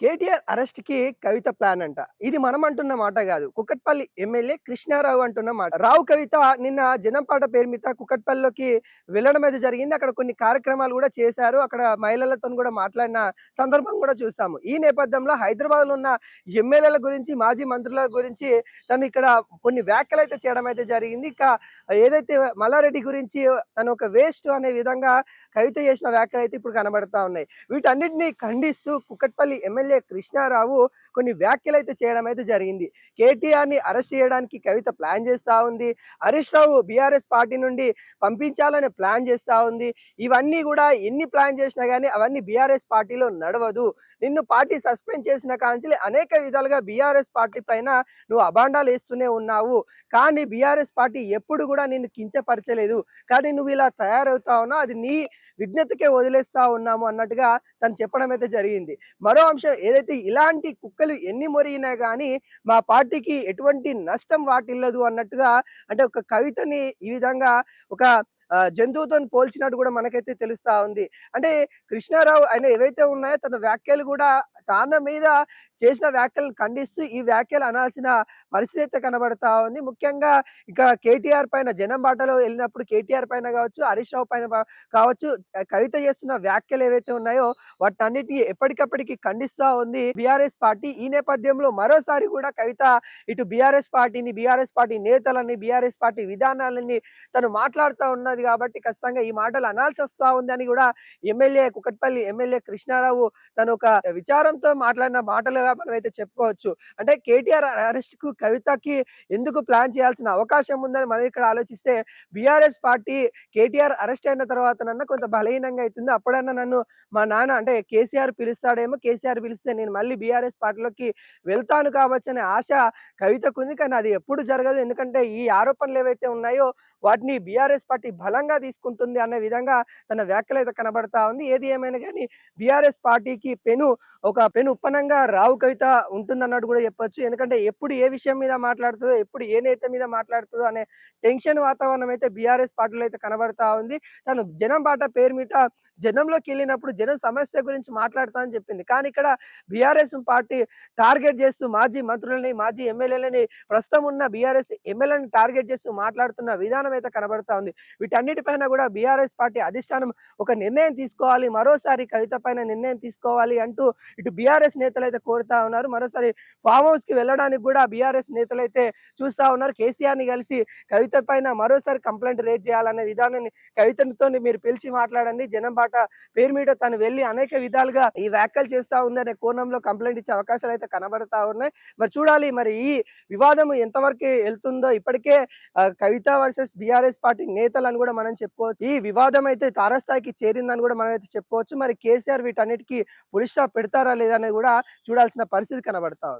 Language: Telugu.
కేటీఆర్ అరెస్ట్‌కి కవిత ప్లాన్ అంట. ఇది మనం అంటున్న మాట గాదు. కుకట్పల్లి ఎమ్మెల్యే కృష్ణారావు అంటున్న మాట. రావు కవిత నిన్న జనంపాట పేరు మీద కుకట్పల్లిలోకి వెళ్ళడం అయితే జరిగింది. అక్కడ కొన్ని కార్యక్రమాలు గూడా చేశారు. అక్కడ మహిళలతోని గూడా మాట్లాడిన సందర్భం గూడా చూసాము. ఈ నేపథ్యంలో హైదరాబాద్‌లో ఉన్న ఎమ్మెల్యేల గురించి, మాజీ మంత్రుల గురించి తను ఇక్కడ కొన్ని వ్యాఖ్యలైతే చేయడం అయితే జరిగింది. ఇక ఏదైతే మల్లారెడ్డి గురించి తను ఒక వేస్ట్ అనే విధంగా కవిత చేసిన వ్యాఖ్యలైతే ఇప్పుడు కనబడతా ఉన్నాయి. వీటన్నిటిని ఖండిస్తూ కుకట్పల్లి ఎమ్మెల్యే కృష్ణారావు కొన్ని వ్యాఖ్యలైతే చేయడం అయితే జరిగింది. కేటీఆర్‌ని అరెస్ట్ చేయడానికి కవిత ప్లాన్ చేస్తా ఉంది. హరీష్ రావు బీఆర్ఎస్ పార్టీ నుండి పంపించాలని ప్లాన్ చేస్తా ఉంది. ఇవన్నీ కూడా ఎన్ని ప్లాన్ చేసినా గానీ అవన్నీ బీఆర్ఎస్ పార్టీలో నడవదు. నిన్ను పార్టీ సస్పెండ్ చేసిన కాంచెలి అనేక విధాలుగా బీఆర్ఎస్ పార్టీ పైన నువ్వు అబాండాలు వేస్తూనే ఉన్నావు. కానీ బీఆర్ఎస్ పార్టీ ఎప్పుడు కూడా నిన్ను కించపరచలేదు. కానీ నువ్వు ఇలా తయారవుతా ఉన్నావు. అది నీ విజ్ఞతకే వదిలేస్తా ఉన్నాము అన్నట్టుగా తను చెప్పడం అయితే జరిగింది. మరో అంశం ఏదైతే ఇలాంటి కుక్కలు ఎన్ని మొరిగినా గానీ మా పార్టీకి ఎటువంటి నష్టం వాటిల్లదు అన్నట్టుగా అంటే ఒక కవితని ఈ విధంగా ఒక జంతువుతోని పోల్చినట్టు కూడా మనకైతే తెలుస్తా ఉంది. అంటే కృష్ణారావు ఆయన ఏవైతే ఉన్నాయో తన వ్యాఖ్యలు కూడా తన మీద చేసిన వ్యాఖ్యలను ఖండిస్తూ ఈ వ్యాఖ్యలు అనాల్సిన పరిస్థితి అయితే కనబడతా ఉంది. ముఖ్యంగా ఇక కేటీఆర్ పైన జనం బాటలో వెళ్ళినప్పుడు కేటీఆర్ పైన కావచ్చు, హరీష్ రావు పైన కావచ్చు కవిత చేస్తున్న వ్యాఖ్యలు ఏవైతే ఉన్నాయో వాటన్నిటిని ఎప్పటికప్పటికి ఖండిస్తా ఉంది బీఆర్ఎస్ పార్టీ. ఈ నేపథ్యంలో మరోసారి కూడా కవిత ఇటు బీఆర్ఎస్ పార్టీని, బీఆర్ఎస్ పార్టీ నేతలని, బీఆర్ఎస్ పార్టీ విధానాలని తను మాట్లాడుతూ ఉన్నది కాబట్టి ఖచ్చితంగా ఈ మాటలు అనాల్సి వస్తా ఉంది అని కూడా కుకట్పల్లి ఎమ్మెల్యే కృష్ణారావు తను ఒక విచారంతో మాట్లాడిన మాటలుగా మనమైతే చెప్పుకోవచ్చు. అంటే కేటీఆర్ అరెస్ట్ కు కవితకి ఎందుకు ప్లాన్ చేయాల్సిన అవకాశం ఉందని మనం ఇక్కడ ఆలోచిస్తే బీఆర్ఎస్ పార్టీ కేటీఆర్ అరెస్ట్ అయిన తర్వాతనన్నా కొంత బలహీనంగా అవుతుంది. అప్పుడన్నా నన్ను మా నాన్న అంటే కేసీఆర్ పిలుస్తాడేమో, కేసీఆర్ పిలిస్తే నేను మళ్ళీ బీఆర్ఎస్ పార్టీలోకి వెళ్తాను కావచ్చు అనే ఆశ కవితకుంది. కానీ అది ఎప్పుడు జరగదు. ఎందుకంటే ఈ ఆరోపణలు ఏవైతే ఉన్నాయో వాటిని బీఆర్ఎస్ పార్టీ బలంగా తీసుకుంటుంది అనే విధంగా తన వ్యాఖ్యలు అయితే కనబడతా ఉంది. ఏది ఏమైనా కానీ బీఆర్ఎస్ పార్టీకి ఒక పెను ఉప్పనంగా రావు కవిత ఉంటుందన్నట్టు కూడా చెప్పొచ్చు. ఎందుకంటే ఎప్పుడు ఏ విషయం మీద మాట్లాడుతుందో, ఎప్పుడు ఏ నేత మీద మాట్లాడుతుందో అనే టెన్షన్ వాతావరణం అయితే బీఆర్ఎస్ పార్టీలో అయితే కనబడతా ఉంది. తను జనం బాట పేరు మీద జనంలోకి వెళ్ళినప్పుడు జనం సమస్య గురించి మాట్లాడతా అని చెప్పింది. కానీ ఇక్కడ బీఆర్ఎస్ పార్టీ టార్గెట్ చేస్తూ మాజీ మంత్రులని, మాజీ ఎమ్మెల్యేలని, ప్రస్తుతం ఉన్న బీఆర్ఎస్ ఎమ్మెల్యేలని టార్గెట్ చేస్తూ మాట్లాడుతున్న విధానం అయితే కనబడతా ఉంది. వీటన్నిటిపైన కూడా బీఆర్ఎస్ పార్టీ అధిష్టానం ఒక నిర్ణయం తీసుకోవాలి, మరోసారి కవిత పైన నిర్ణయం తీసుకోవాలి అంటూ ఇటు బీఆర్ఎస్ నేతలు అయితే కోరుతా ఉన్నారు. మరోసారి ఫామ్ హౌస్ కి వెళ్ళడానికి కూడా బీఆర్ఎస్ నేతలు అయితే చూస్తా ఉన్నారు. కేసీఆర్ ని కలిసి కవిత పైన మరోసారి కంప్లైంట్ రేజ్ చేయాలనే విధానాన్ని కవితతో మీరు పిలిచి మాట్లాడండి, జనం బాట పేరు మీద తను వెళ్ళి అనేక విధాలుగా ఈ వ్యాఖ్యలు చేస్తా ఉందనే కోణంలో కంప్లైంట్ ఇచ్చే అవకాశాలు అయితే కనబడతా ఉన్నాయి. మరి చూడాలి మరి ఈ వివాదం ఎంతవరకు వెళ్తుందో. ఇప్పటికే కవిత వర్సెస్ బీఆర్ఎస్ పార్టీ నేతలు అని కూడా మనం చెప్పుకోవచ్చు. ఈ వివాదం అయితే తారస్థాయికి చేరిందని కూడా మనం అయితే చెప్పుకోవచ్చు. మరి కేసీఆర్ వీటన్నిటికీ పులి స్టాప్ పెడతారా లేదా అనేది కూడా చూడాల్సిన పరిస్థితి కనబడతా ఉంది.